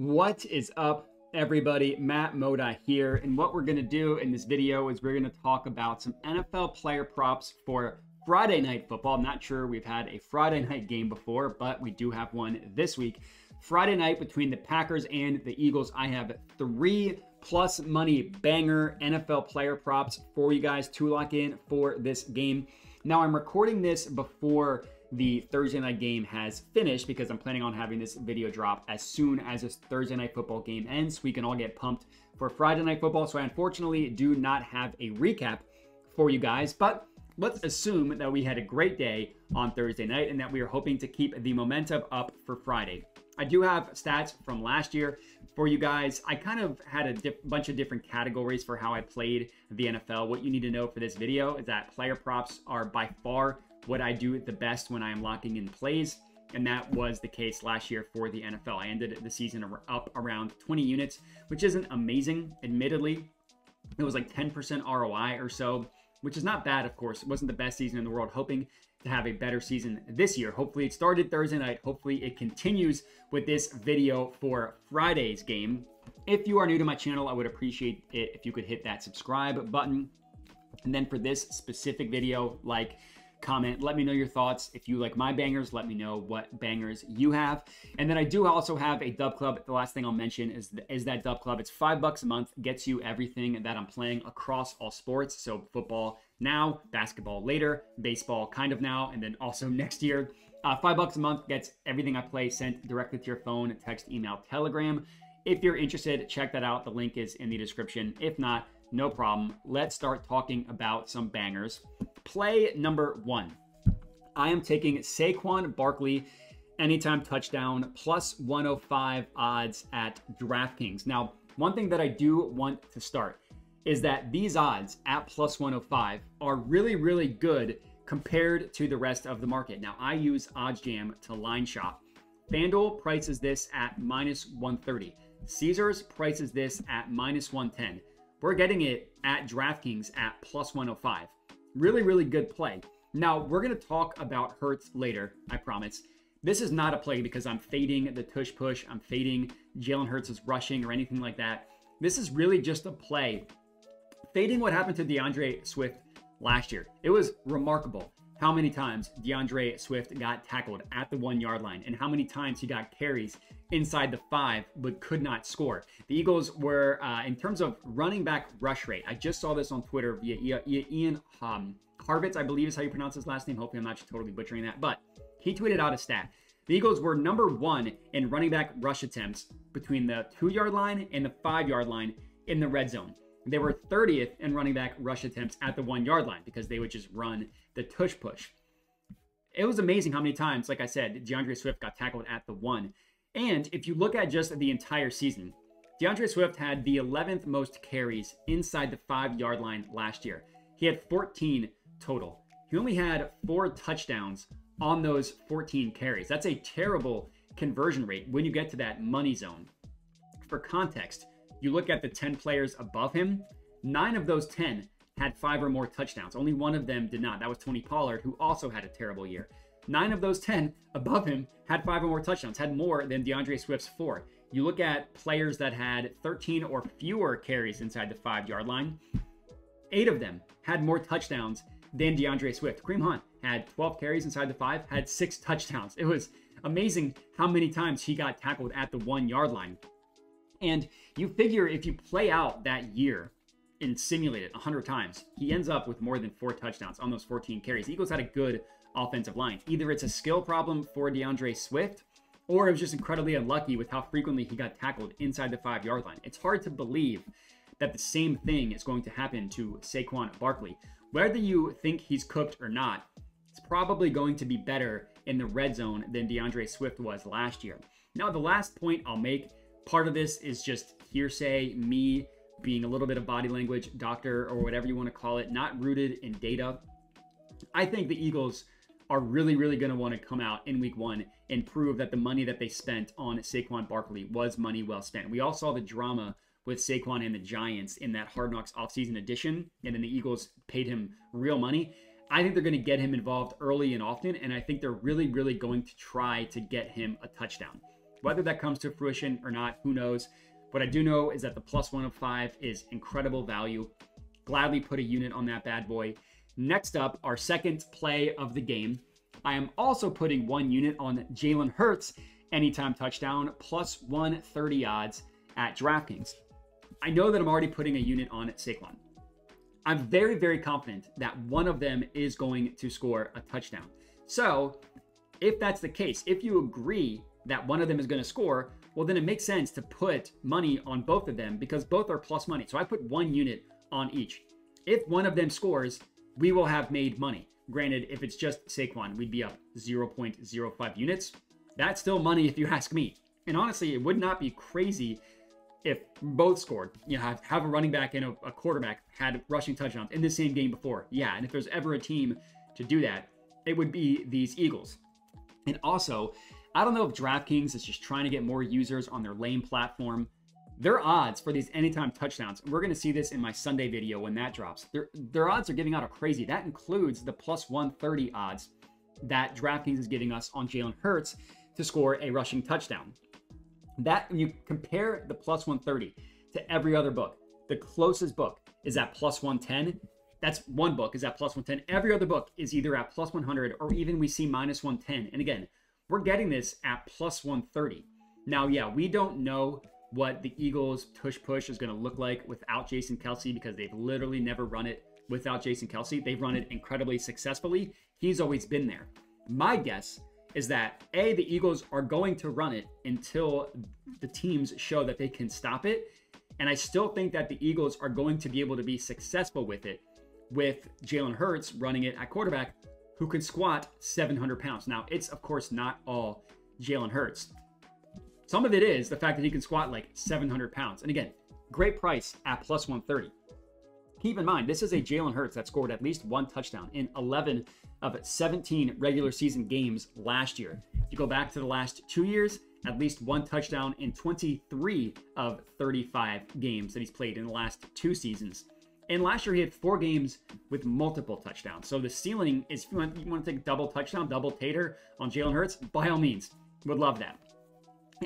What is up, everybody? Matt Moda here, and what we're going to do in this video is we're going to talk about some NFL player props for Friday Night Football. I'm not sure we've had a Friday night game before, but we do have one this week. Friday night between the Packers and the Eagles. I have 3 plus money banger NFL player props for you guys to lock in for this game. Now, I'm recording this before the Thursday night game has finished because I'm planning on having this video drop as soon as this Thursday night football game ends. We can all get pumped for Friday night football. So I unfortunately do not have a recap for you guys, but let's assume that we had a great day on Thursday night and that we are hoping to keep the momentum up for Friday. I do have stats from last year for you guys. I kind of had a bunch of different categories for how I played the NFL. What you need to know for this video is that player props are by far what I do the best when I am locking in plays, and that was the case last year for the NFL. I ended the season up around 20 units, which isn't amazing, admittedly. It was like 10% ROI or so, which is not bad, of course. It wasn't the best season in the world. Hoping to have a better season this year. Hopefully it started Thursday night. Hopefully it continues with this video for Friday's game. If you are new to my channel, I would appreciate it if you could hit that subscribe button. And then for this specific video, comment, let me know your thoughts. If you like my bangers, let me know what bangers you have. And then I do also have a dub club. The last thing I'll mention is that dub club. It's $5 a month, gets you everything that I'm playing across all sports. So football now, basketball later, baseball kind of now, and then also next year. $5 a month gets everything I play sent directly to your phone, text, email, Telegram. If you're interested, check that out. The link is in the description. If not, no problem. Let's start talking about some bangers. Play number 1. I am taking Saquon Barkley anytime touchdown plus 105 odds at DraftKings. Now, one thing that I do want to start is that these odds at plus 105 are really, really good compared to the rest of the market. Now, I use OddsJam to line shop. FanDuel prices this at minus 130. Caesars prices this at minus 110. We're getting it at DraftKings at plus 105. Really, really good play. Now, we're going to talk about Hertz later, I promise. This is not a play because I'm fading the tush push. I'm fading Jalen Hurts' rushing or anything like that. This is really just a play. Fading what happened to DeAndre Swift last year. It was remarkable how many times DeAndre Swift got tackled at the 1-yard line and how many times he got carries inside the 5 but could not score. The Eagles were, in terms of running back rush rate, I just saw this on Twitter via Ian Harvitz, I believe is how you pronounce his last name. Hopefully I'm not totally butchering that, but he tweeted out a stat. The Eagles were number 1 in running back rush attempts between the 2-yard line and the 5-yard line in the red zone. They were 30th in running back rush attempts at the 1-yard line because they would just run the tush push. It was amazing how many times, like I said, DeAndre Swift got tackled at the 1. And if you look at just the entire season, DeAndre Swift had the 11th most carries inside the 5-yard line last year. He had 14 total. He only had 4 touchdowns on those 14 carries. That's a terrible conversion rate when you get to that money zone. For context, you look at the 10 players above him, 9 of those 10 had 5 or more touchdowns. Only one of them did not. That was Tony Pollard, who also had a terrible year. 9 of those 10 above him had 5 or more touchdowns, had more than DeAndre Swift's 4. You look at players that had 13 or fewer carries inside the 5-yard line, 8 of them had more touchdowns than DeAndre Swift. Kareem Hunt had 12 carries inside the 5, had 6 touchdowns. It was amazing how many times he got tackled at the 1-yard line. And you figure if you play out that year and simulate it 100 times, he ends up with more than 4 touchdowns on those 14 carries. The Eagles had a good offensive line. Either it's a skill problem for DeAndre Swift, or it was just incredibly unlucky with how frequently he got tackled inside the 5-yard line. It's hard to believe that the same thing is going to happen to Saquon Barkley. Whether you think he's cooked or not, it's probably going to be better in the red zone than DeAndre Swift was last year. Now, the last point I'll make, part of this is just hearsay, me being a little bit of body language doctor or whatever you want to call it, not rooted in data. I think the Eagles are really, really going to want to come out in week 1 and prove that the money that they spent on Saquon Barkley was money well spent. We all saw the drama with Saquon and the Giants in that Hard Knocks offseason edition, and then the Eagles paid him real money. I think they're going to get him involved early and often, and I think they're really, really going to try to get him a touchdown. Whether that comes to fruition or not, who knows? What I do know is that the +105 is incredible value. Gladly put a unit on that bad boy. Next up, our second play of the game. I am also putting 1 unit on Jalen Herz, anytime touchdown, +130 odds at DraftKings. I know that I'm already putting a unit on Saquon. I'm very, very confident that one of them is going to score a touchdown. So if that's the case, if you agree that one of them is going to score, well, then it makes sense to put money on both of them because both are plus money. So I put 1 unit on each. If one of them scores, we will have made money. Granted, if it's just Saquon, we'd be up 0.05 units. That's still money if you ask me. And honestly, it would not be crazy if both scored. You know, have a running back and a quarterback had rushing touchdowns in the same game before. Yeah, and if there's ever a team to do that, it would be these Eagles. And also, I don't know if DraftKings is just trying to get more users on their lane platform. Their odds for these anytime touchdowns, we're going to see this in my Sunday video when that drops. Their odds are giving out a crazy. That includes the +130 odds that DraftKings is giving us on Jalen Herz to score a rushing touchdown. That, when you compare the +130 to every other book, the closest book is at +110. That's one book is at +110. Every other book is either at +100 or even we see -110. And again, we're getting this at +130. Now, yeah, we don't know what the Eagles tush-push is going to look like without Jason Kelce because they've literally never run it without Jason Kelce. They've run it incredibly successfully. He's always been there. My guess is that, A, the Eagles are going to run it until the teams show that they can stop it. And I still think that the Eagles are going to be able to be successful with it, with Jalen Hurts running it at quarterback, who can squat 700 pounds. Now, it's, of course, not all Jalen Hurts. Some of it is the fact that he can squat like 700 pounds. And again, great price at +130. Keep in mind, this is a Jalen Hurts that scored at least 1 touchdown in 11 of 17 regular season games last year. If you go back to the last 2 years, at least 1 touchdown in 23 of 35 games that he's played in the last 2 seasons. And last year, he had 4 games with multiple touchdowns. So the ceiling is, if you want to take double touchdown, double tater on Jalen Hurts, by all means, would love that.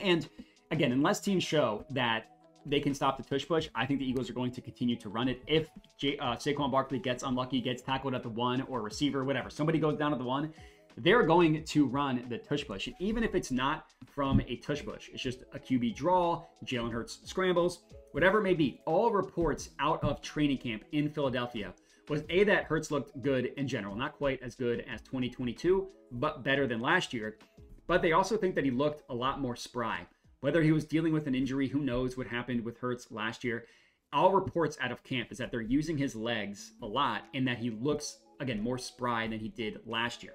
And again, unless teams show that they can stop the tush push, I think the Eagles are going to continue to run it. If Saquon Barkley gets unlucky, gets tackled at the 1 or receiver, whatever, somebody goes down at the 1, they're going to run the tush push. And even if it's not from a tush push, it's just a QB draw, Jalen Hurts scrambles, whatever it may be, all reports out of training camp in Philadelphia was A, that Hurts looked good in general, not quite as good as 2022, but better than last year. But they also think that he looked a lot more spry. Whether he was dealing with an injury, who knows what happened with Hurts last year. All reports out of camp is that they're using his legs a lot and that he looks, again, more spry than he did last year.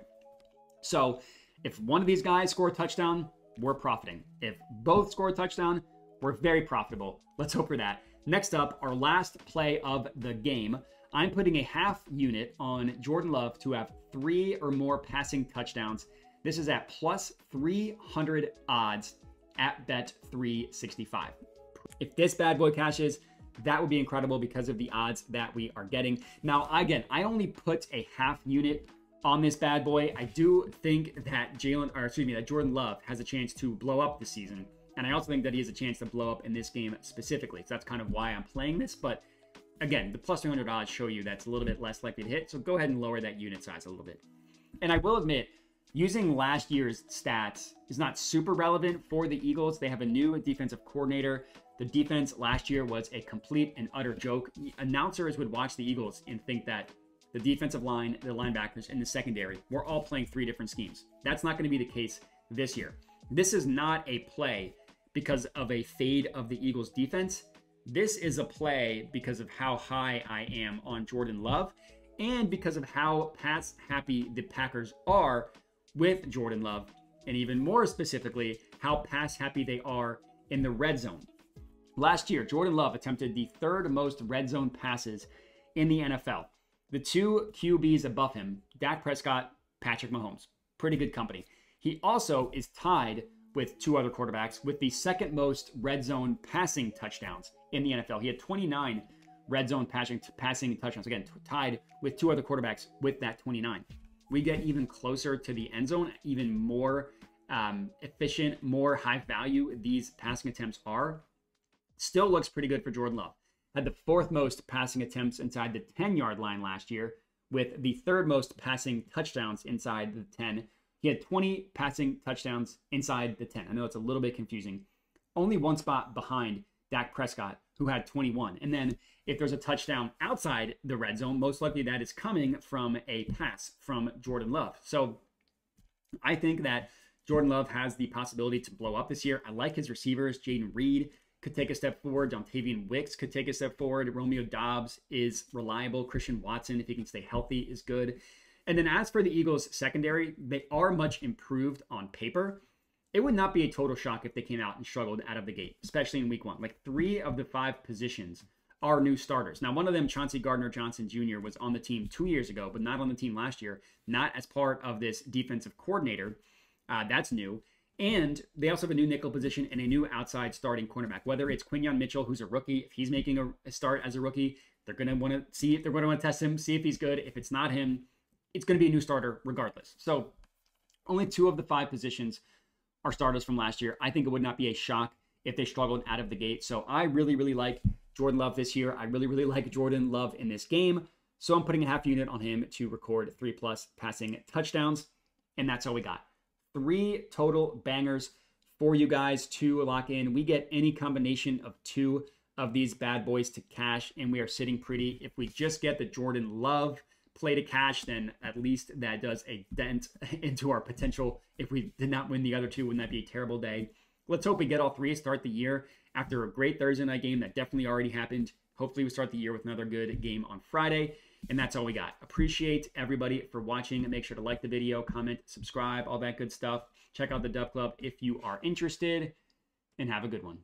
So if one of these guys score a touchdown, we're profiting. If both score a touchdown, we're very profitable. Let's hope for that. Next up, our last play of the game. I'm putting a half unit on Jordan Love to have 3 or more passing touchdowns. This is at +300 odds at Bet365. If this bad boy cashes, that would be incredible because of the odds that we are getting. Now, again, I only put a half unit on this bad boy. I do think that that Jordan Love has a chance to blow up this season. And I also think that he has a chance to blow up in this game specifically. So that's kind of why I'm playing this. But again, the +300 odds show you that's a little bit less likely to hit. So go ahead and lower that unit size a little bit. And I will admit, using last year's stats is not super relevant for the Eagles. They have a new defensive coordinator. The defense last year was a complete and utter joke. Announcers would watch the Eagles and think that the defensive line, the linebackers, and the secondary were all playing 3 different schemes. That's not going to be the case this year. This is not a play because of a fade of the Eagles defense. This is a play because of how high I am on Jordan Love and because of how pass happy the Packers are with Jordan Love, and even more specifically, how pass happy they are in the red zone. Last year, Jordan Love attempted the 3rd most red zone passes in the NFL. The 2 QBs above him, Dak Prescott, Patrick Mahomes. Pretty good company. He also is tied with 2 other quarterbacks with the 2nd most red zone passing touchdowns in the NFL. He had 29 red zone passing touchdowns. Again, tied with 2 other quarterbacks with that 29. We get even closer to the end zone, even more efficient, more high value these passing attempts are, still looks pretty good for Jordan Love. Had the 4th most passing attempts inside the 10-yard line last year, with the 3rd most passing touchdowns inside the 10. He had 20 passing touchdowns inside the 10. I know it's a little bit confusing. Only one spot behind Dak Prescott, who had 21. And then if there's a touchdown outside the red zone, most likely that is coming from a pass from Jordan Love. So I think that Jordan Love has the possibility to blow up this year. I like his receivers. Jaden Reed could take a step forward. Dontavian Wicks could take a step forward. Romeo Doubs is reliable. Christian Watson, if he can stay healthy, is good. And then as for the Eagles secondary, they are much improved on paper. It would not be a total shock if they came out and struggled out of the gate, especially in week 1. Like 3 of the 5 positions are new starters. Now, one of them, Chauncey Gardner-Johnson Jr., was on the team 2 years ago, but not on the team last year, not as part of this defensive coordinator. That's new. And they also have a new nickel position and a new outside starting cornerback. Whether it's Quinyon Mitchell, who's a rookie, if he's making a start as a rookie, they're going to want to see if they're going to want to test him, see if he's good. If it's not him, it's going to be a new starter regardless. So only 2 of the 5 positions are starters from last year. I think it would not be a shock if they struggled out of the gate. So I really, really like Jordan Love this year. I really, really like Jordan Love in this game. So I'm putting a half unit on him to record 3+ passing touchdowns. And that's all we got. 3 total bangers for you guys to lock in. We get any combination of 2 of these bad boys to cash, and we are sitting pretty. If we just get the Jordan Love play to cash, then at least that does a dent into our potential. If we did not win the other 2, wouldn't that be a terrible day? Let's hope we get all 3 to start the year after a great Thursday night game that definitely already happened. Hopefully we start the year with another good game on Friday. And that's all we got. Appreciate everybody for watching. Make sure to like the video, comment, subscribe, all that good stuff. Check out the Dub Club if you are interested, and have a good one.